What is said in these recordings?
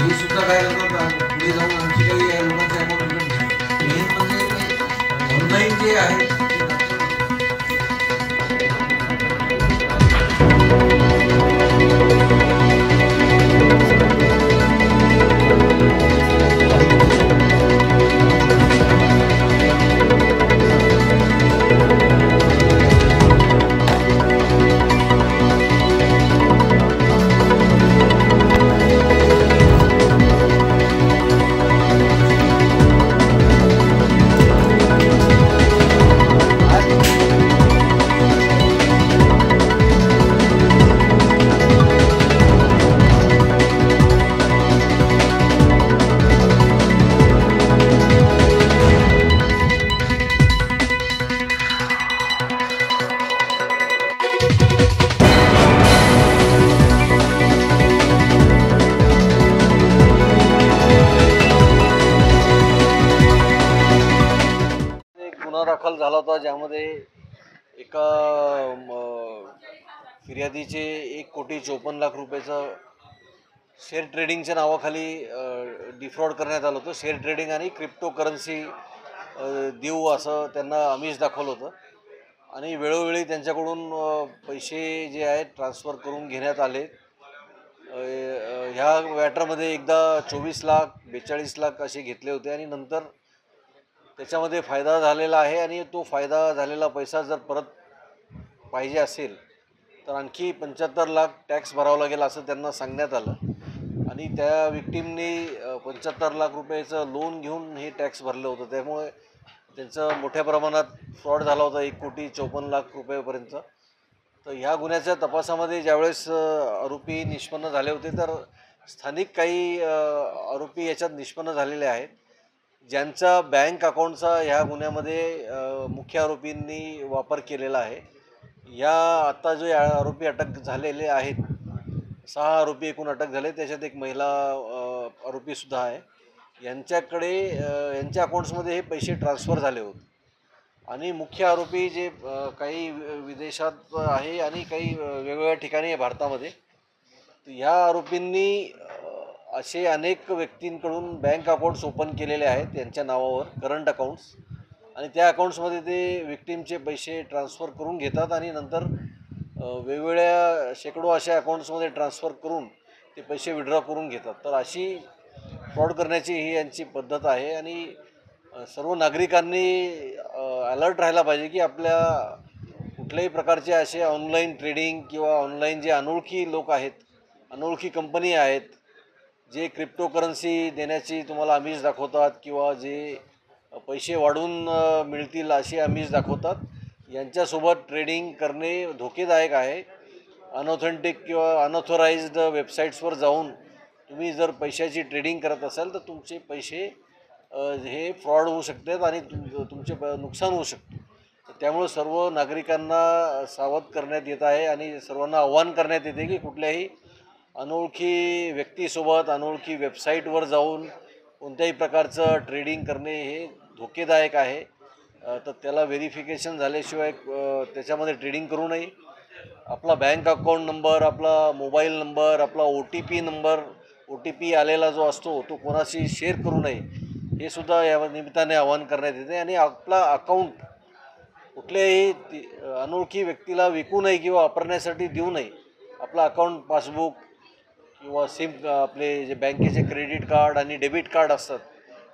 हे सुद्धा काय करतात पुढे जाऊन आमची काही या लोकांचे अकाउंट मेन म्हणजे ऑनलाईन जे आहे दाखल झाला होता ज्यामध्ये एका फिर्यादीचे 1,54,00,000 रुपयाचं शेअर ट्रेडिंगच्या नावाखाली डिफ्रॉड करण्यात आलं होतं। शेअर ट्रेडिंग आणि क्रिप्टो करन्सी देऊ असं त्यांना आमिष दाखवलं होतं आणि वेळोवेळी त्यांच्याकडून पैसे जे आहेत ट्रान्सफर करून घेण्यात आले। ह्या मॅटरमध्ये एकदा 24 लाख 42 लाख असे घेतले होते आणि नंतर त्याच्यामध्ये फायदा झालेला आहे आणि तो फायदा झालेला पैसा जर परत पाहिजे असेल तर आणखी 75 लाख टॅक्स भरावा लागेल असं त्यांना सांगण्यात आलं आणि त्या विक्टिमनी 75 लाख रुपयाचं लोन घेऊन हे टॅक्स भरलं होतं। त्यामुळे त्यांचं मोठ्या प्रमाणात फ्रॉड झाला होता 1,54,00,000 रुपयापर्यंत। तर ह्या गुन्ह्याच्या तपासामध्ये ज्यावेळेस आरोपी निष्पन्न झाले होते तर स्थानिक काही आरोपी याच्यात निष्पन्न झालेले आहेत ज्यांचा बँक अकाउंटचा ह्या गुन्ह्यामध्ये मुख्य आरोपींनी वापर केलेला आहे। या आता जो आरोपी अटक झालेले आहेत 6 आरोपी एकूण अटक झाले, त्याच्यात एक महिला आरोपीसुद्धा आहे। यांच्याकडे यांच्या अकाउंट्समध्ये हे पैसे ट्रान्सफर झाले होते आणि मुख्य आरोपी जे काही विदेशात आहे आणि काही वेगवेगळ्या ठिकाणी आहे भारतामध्ये। तर ह्या आरोपींनी असे अनेक व्यक्तींकडून बँक अकाउंट्स ओपन केलेले आहेत त्यांच्या नावावर करंट अकाउंट्स आणि त्या अकाउंट्समध्ये ते विक्टिमचे पैसे ट्रान्सफर करून घेतात आणि नंतर वेगवेगळ्या शेकडो अशा अकाउंट्समध्ये ट्रान्सफर करून ते पैसे विड्रॉ करून घेतात। तर अशी फ्रॉड करण्याची ही यांची पद्धत आहे आणि सर्व नागरिकांनी अलर्ट राहायला पाहिजे की आपल्या कुठल्याही प्रकारचे असे ऑनलाईन ट्रेडिंग किंवा ऑनलाईन जे अनोळखी लोक आहेत, अनोळखी कंपनी आहेत जे क्रिप्टो करन्सी देण्याची तुम्हाला आमिष दाखवतात किंवा जे पैसे वाढवून मिळतील अशी आमिष दाखवतात, यांच्यासोबत ट्रेडिंग करणे धोकेदायक आहे। अनऑथेंटिक किंवा अनऑथोराइज्ड वेबसाईट्सवर जाऊन तुम्ही जर पैशाची ट्रेडिंग करत असाल तर तुमचे पैसे हे फ्रॉड होऊ शकतात आणि तुमचे नुकसान होऊ शकते। त्यामुळे सर्व नागरिकांना सावध करण्यात येत आहे आणि सर्वांना आवाहन करण्यात येते की कुठल्याही अनोळखी व्यक्तीसोबत अनोळखी वेबसाईटवर जाऊन कोणत्याही प्रकारचं ट्रेडिंग करणे हे धोकेदायक आहे। तर त्याला व्हेरिफिकेशन झाल्याशिवाय त्याच्यामध्ये ट्रेडिंग करू नये। आपला बँक अकाउंट नंबर, आपला मोबाईल नंबर, आपला OTP आलेला जो असतो तो कोणाशी शेअर करू नये हे सुद्धा या निमित्ताने आवाहन करण्यात येते आणि आपला अकाउंट कुठल्याही अनोळखी व्यक्तीला विकू नये किंवा वापरण्यासाठी देऊ नये। आपला अकाउंट पासबुक किंवा आपले जे बँकेचे क्रेडिट कार्ड आणि डेबिट कार्ड असतात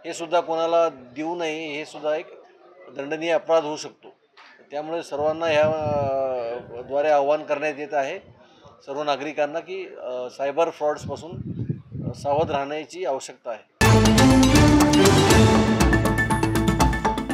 हे सुद्धा कोणाला देऊ नये, हे सुद्धा एक दंडनीय अपराध होऊ शकतो। त्यामुळे सर्वांना ह्याद्वारे आवाहन करण्यात येत आहे सर्व नागरिकांना की सायबर फ्रॉड्सपासून सावध राहण्याची आवश्यकता आहे।